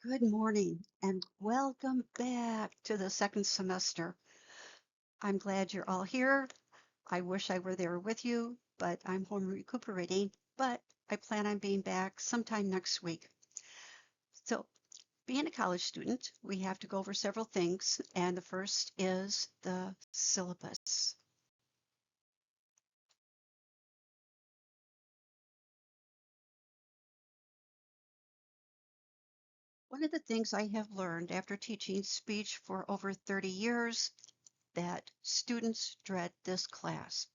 Good morning and welcome back to the second semester. I'm glad you're all here. I wish I were there with you, but I'm home recuperating, but I plan on being back sometime next week. So, being a college student, we have to go over several things, and the first is the syllabus. One of the things I have learned after teaching speech for over 30 years that students dread this class.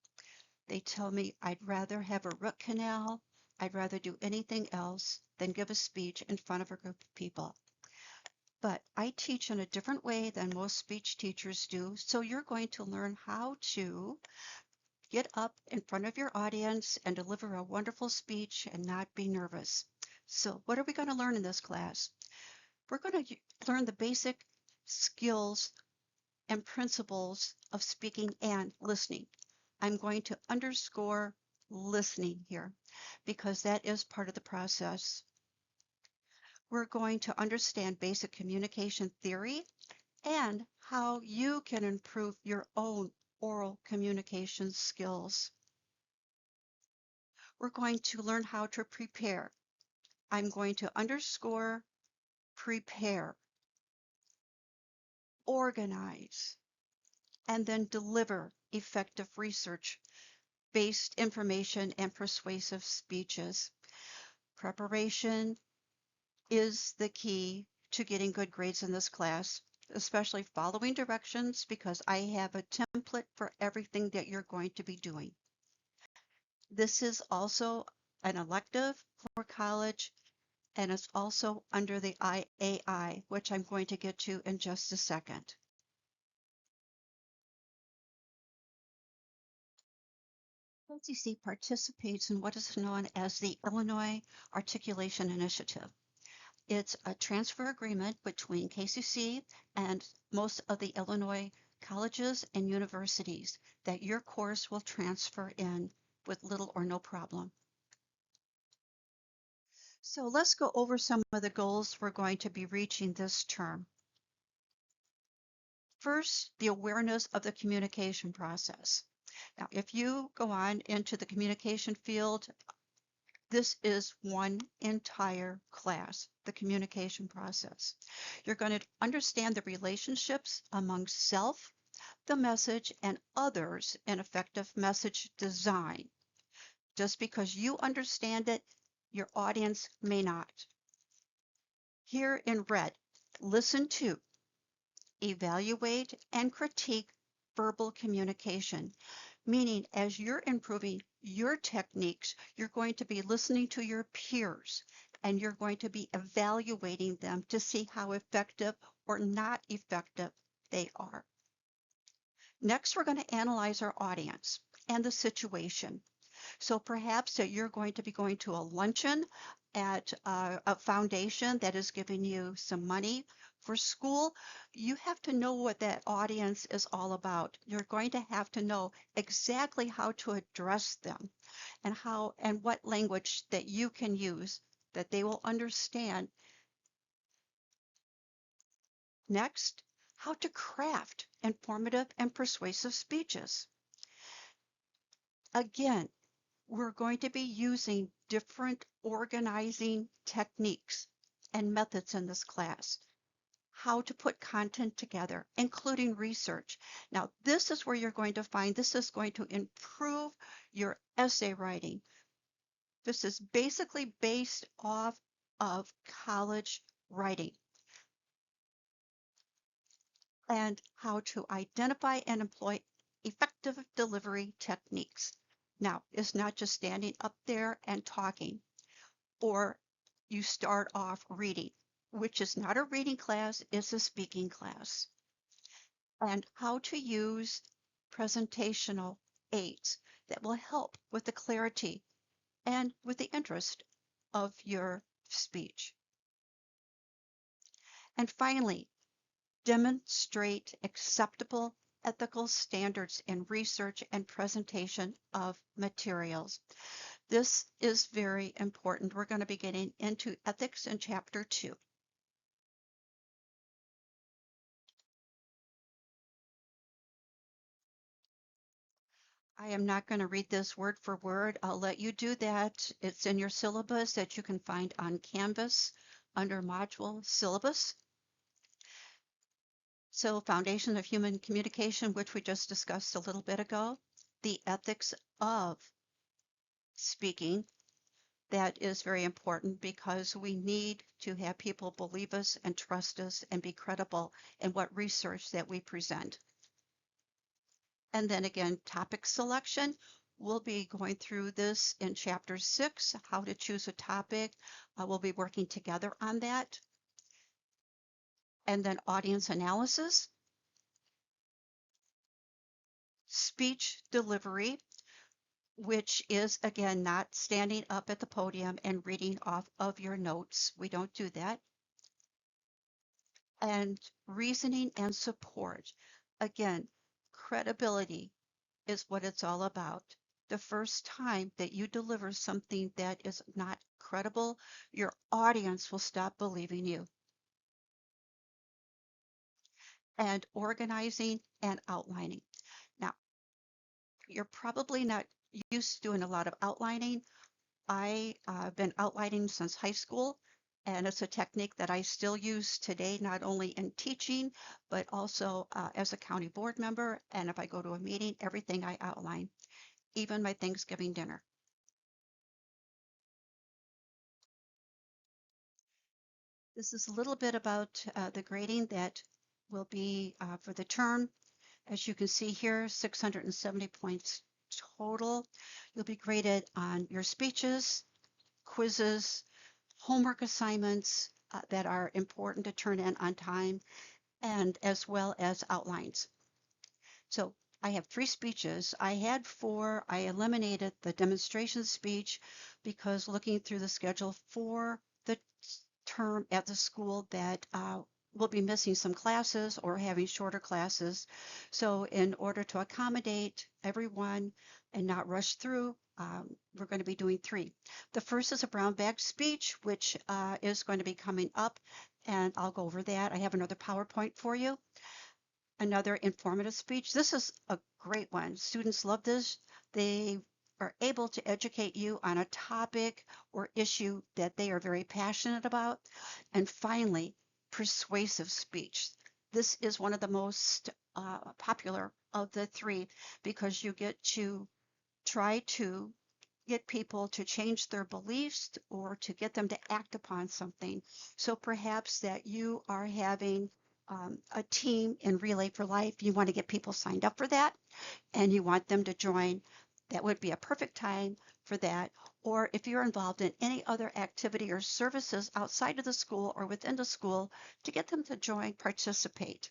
They tell me I'd rather have a root canal, I'd rather do anything else than give a speech in front of a group of people. But I teach in a different way than most speech teachers do, so you're going to learn how to get up in front of your audience and deliver a wonderful speech and not be nervous. So what are we going to learn in this class? We're going to learn the basic skills and principles of speaking and listening. I'm going to underscore listening here because that is part of the process. We're going to understand basic communication theory and how you can improve your own oral communication skills. We're going to learn how to prepare. I'm going to underscore prepare, organize, and then deliver effective research-based information and persuasive speeches. Preparation is the key to getting good grades in this class, especially following directions because I have a template for everything that you're going to be doing. This is also an elective for college, and it's also under the IAI, which I'm going to get to in just a second. KCC participates in what is known as the Illinois Articulation Initiative. It's a transfer agreement between KCC and most of the Illinois colleges and universities that your course will transfer in with little or no problem. So let's go over some of the goals we're going to be reaching this term. First, the awareness of the communication process. Now, if you go on into the communication field, this is one entire class, the communication process. You're going to understand the relationships among self, the message, and others in effective message design. Just because you understand it, your audience may not. Here in red, listen to, evaluate, and critique verbal communication, meaning as you're improving your techniques, you're going to be listening to your peers and you're going to be evaluating them to see how effective or not effective they are. Next, we're going to analyze our audience and the situation. So perhaps that you're going to be going to a luncheon at a foundation that is giving you some money for school. You have to know what that audience is all about. You're going to have to know exactly how to address them and how and what language that you can use that they will understand. Next, how to craft informative and persuasive speeches. Again, we're going to be using different organizing techniques and methods in this class. How to put content together, including research. Now, this is where you're going to find this is going to improve your essay writing. This is basically based off of college writing and how to identify and employ effective delivery techniques. Now, it's not just standing up there and talking, or you start off reading, which is not a reading class, it's a speaking class. And how to use presentational aids that will help with the clarity and with the interest of your speech. And finally, demonstrate acceptable ethical standards in research and presentation of materials. This is very important. We're going to be getting into ethics in chapter 2. I am not going to read this word for word. I'll let you do that. It's in your syllabus that you can find on Canvas under module syllabus. So foundation of human communication, which we just discussed a little bit ago, the ethics of speaking. That is very important because we need to have people believe us and trust us and be credible in what research that we present. And then again, topic selection. We'll be going through this in chapter 6, how to choose a topic. We'll be working together on that. And then audience analysis, speech delivery, which is again not standing up at the podium and reading off of your notes. We don't do that. And reasoning and support. Again, credibility is what it's all about. The first time that you deliver something that is not credible, your audience will stop believing you. And organizing and outlining. Now, you're probably not used to doing a lot of outlining. I've been outlining since high school, and it's a technique that I still use today, not only in teaching, but also as a county board member. And if I go to a meeting, everything I outline, even my Thanksgiving dinner. This is a little bit about the grading that will be for the term. As you can see here, 670 points total. You'll be graded on your speeches, quizzes, homework assignments that are important to turn in on time, and as well as outlines. So I have 3 speeches. I had 4. I eliminated the demonstration speech because looking through the schedule for the term at the school that we'll be missing some classes or having shorter classes. So in order to accommodate everyone and not rush through, we're going to be doing 3. The first is a brown bag speech, which is going to be coming up, and I'll go over that. I have another PowerPoint for you. Another informative speech. This is a great one. Students love this. They are able to educate you on a topic or issue that they are very passionate about. And finally, persuasive speech. This is one of the most popular of the 3 because you get to try to get people to change their beliefs or to get them to act upon something. So perhaps that you are having a team in Relay for Life. You want to get people signed up for that and you want them to join. That would be a perfect time for that. Or if you're involved in any other activity or services outside of the school or within the school, to get them to join, participate.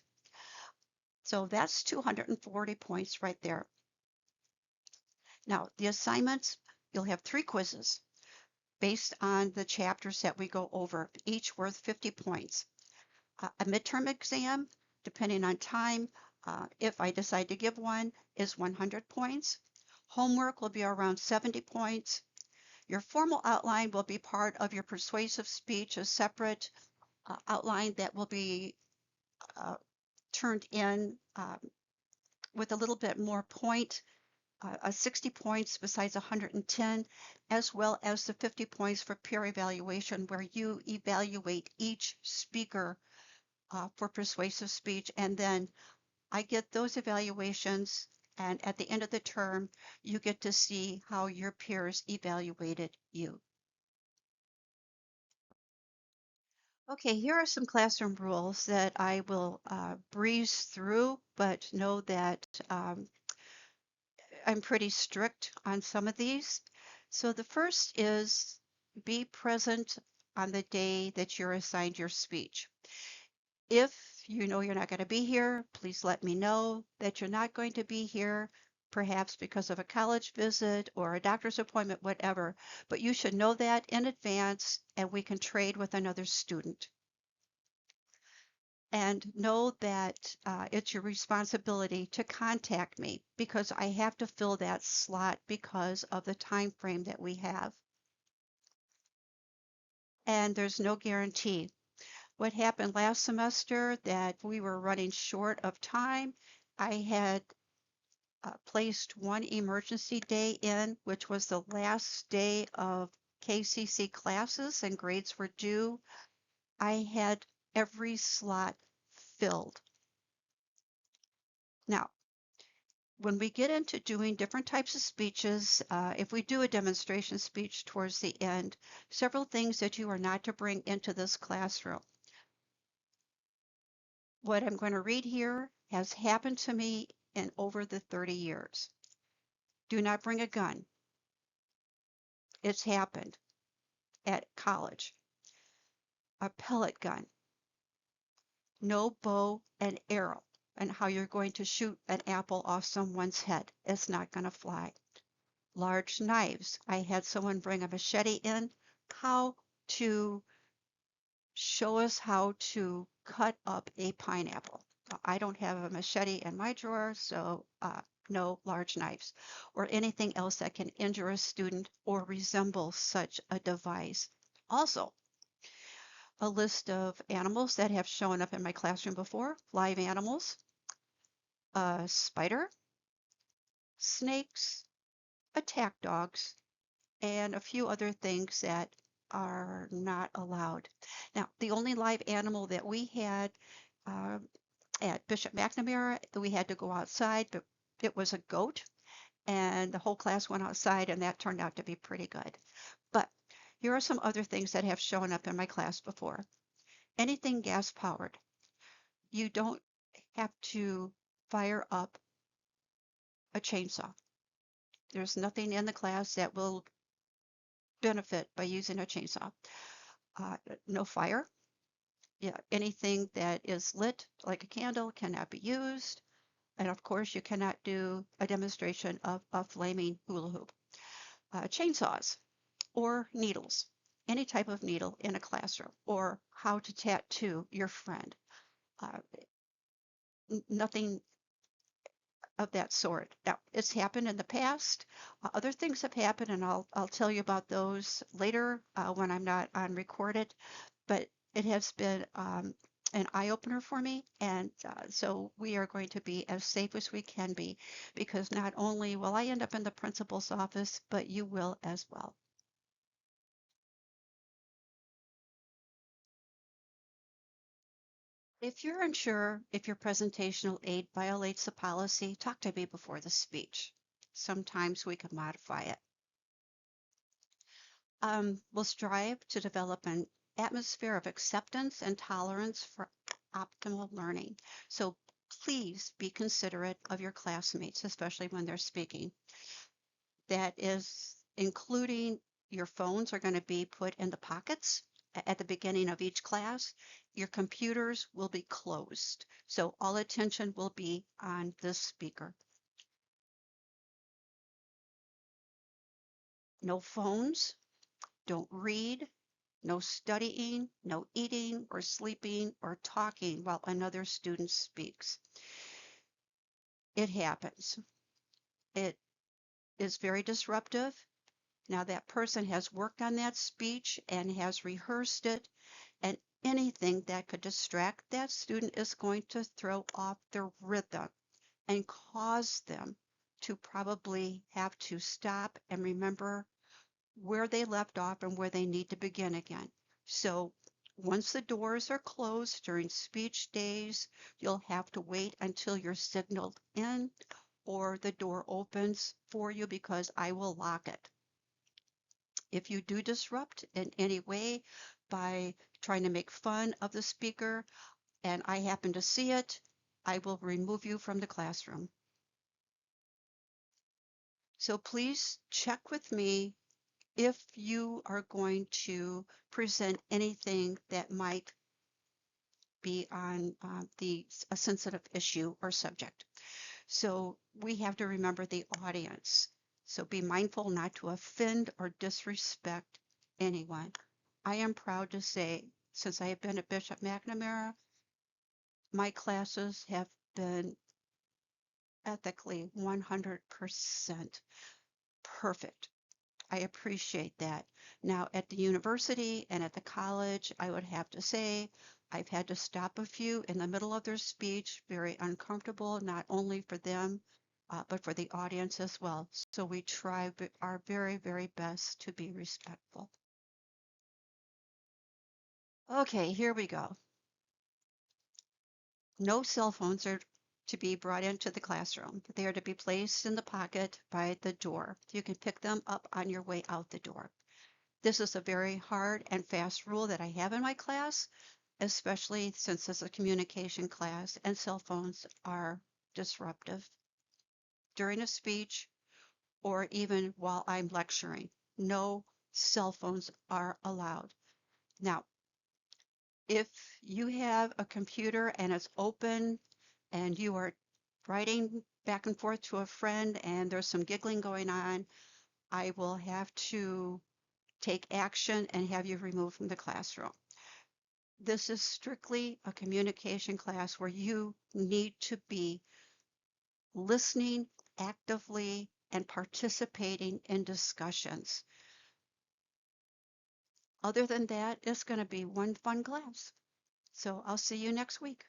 So that's 240 points right there. Now, the assignments, you'll have 3 quizzes based on the chapters that we go over, each worth 50 points. A midterm exam, depending on time, if I decide to give one, is 100 points. Homework will be around 70 points. Your formal outline will be part of your persuasive speech, a separate outline that will be turned in with a little bit more point, 60 points besides 110, as well as the 50 points for peer evaluation, where you evaluate each speaker for persuasive speech. And then I get those evaluations, and at the end of the term, you get to see how your peers evaluated you. Okay, here are some classroom rules that I will breeze through, but know that I'm pretty strict on some of these. So the first is be present on the day that you're assigned your speech. If you know you're not going to be here, please let me know that you're not going to be here, perhaps because of a college visit or a doctor's appointment, whatever. But you should know that in advance and we can trade with another student. And know that it's your responsibility to contact me because I have to fill that slot because of the time frame that we have. And there's no guarantee. What happened last semester that we were running short of time, I had placed one emergency day in, which was the last day of KCC classes and grades were due. I had every slot filled. Now, when we get into doing different types of speeches, if we do a demonstration speech towards the end, several things that you are not to bring into this classroom. What I'm going to read here has happened to me in over the 30 years. Do not bring a gun. It's happened at college. A pellet gun. No bow and arrow, and how you're going to shoot an apple off someone's head. It's not going to fly. Large knives. I had someone bring a machete in. How to show us how to cut up a pineapple. I don't have a machete in my drawer, so no large knives or anything else that can injure a student or resemble such a device. Also, a list of animals that have shown up in my classroom before, live animals, a spider, snakes, attack dogs, and a few other things that are not allowed. Now, the only live animal that we had uh, at Bishop McNamara, we had to go outside, but it was a goat, and the whole class went outside, and that turned out to be pretty good. But here are some other things that have shown up in my class before. Anything gas powered. You don't have to fire up a chainsaw. There's nothing in the class that will benefit by using a chainsaw. No fire. Yeah, anything that is lit like a candle cannot be used. And of course, you cannot do a demonstration of a flaming hula hoop. Chainsaws or needles, any type of needle in a classroom, or how to tattoo your friend. Uh, Nothing of that sort. Now, it's happened in the past. Other things have happened, and I'll tell you about those later when I'm not on recorded. But it has been an eye opener for me, and so we are going to be as safe as we can be, because not only will I end up in the principal's office, but you will as well. If you're unsure if your presentational aid violates the policy, talk to me before the speech. Sometimes we can modify it. We'll strive to develop an atmosphere of acceptance and tolerance for optimal learning. So please be considerate of your classmates, especially when they're speaking. That is including your phones are going to be put in the pockets at the beginning of each class. Your computers will be closed. So all attention will be on this speaker. No phones, don't read, no studying, no eating or sleeping or talking while another student speaks. It happens. It is very disruptive. Now that person has worked on that speech and has rehearsed it, and anything that could distract that student is going to throw off their rhythm and cause them to probably have to stop and remember where they left off and where they need to begin again. So once the doors are closed during speech days, you'll have to wait until you're signaled in or the door opens for you, because I will lock it. If you do disrupt in any way by trying to make fun of the speaker and I happen to see it, I will remove you from the classroom. So please check with me if you are going to present anything that might be on a sensitive issue or subject. So we have to remember the audience. So be mindful not to offend or disrespect anyone. I am proud to say, since I have been at Bishop McNamara, my classes have been ethically 100% perfect. I appreciate that. Now, at the university and at the college, I would have to say I've had to stop a few in the middle of their speech, very uncomfortable, not only for them, but for the audience as well. So we try our very, very best to be respectful. Okay, here we go. No cell phones are to be brought into the classroom. They are to be placed in the pocket by the door. You can pick them up on your way out the door. This is a very hard and fast rule that I have in my class, especially since it's a communication class and cell phones are disruptive. During a speech or even while I'm lecturing, no cell phones are allowed. Now, if you have a computer and it's open and you are writing back and forth to a friend and there's some giggling going on, I will have to take action and have you removed from the classroom. This is strictly a communication class where you need to be listening actively and participating in discussions. Other than that, it's going to be one fun class. So I'll see you next week.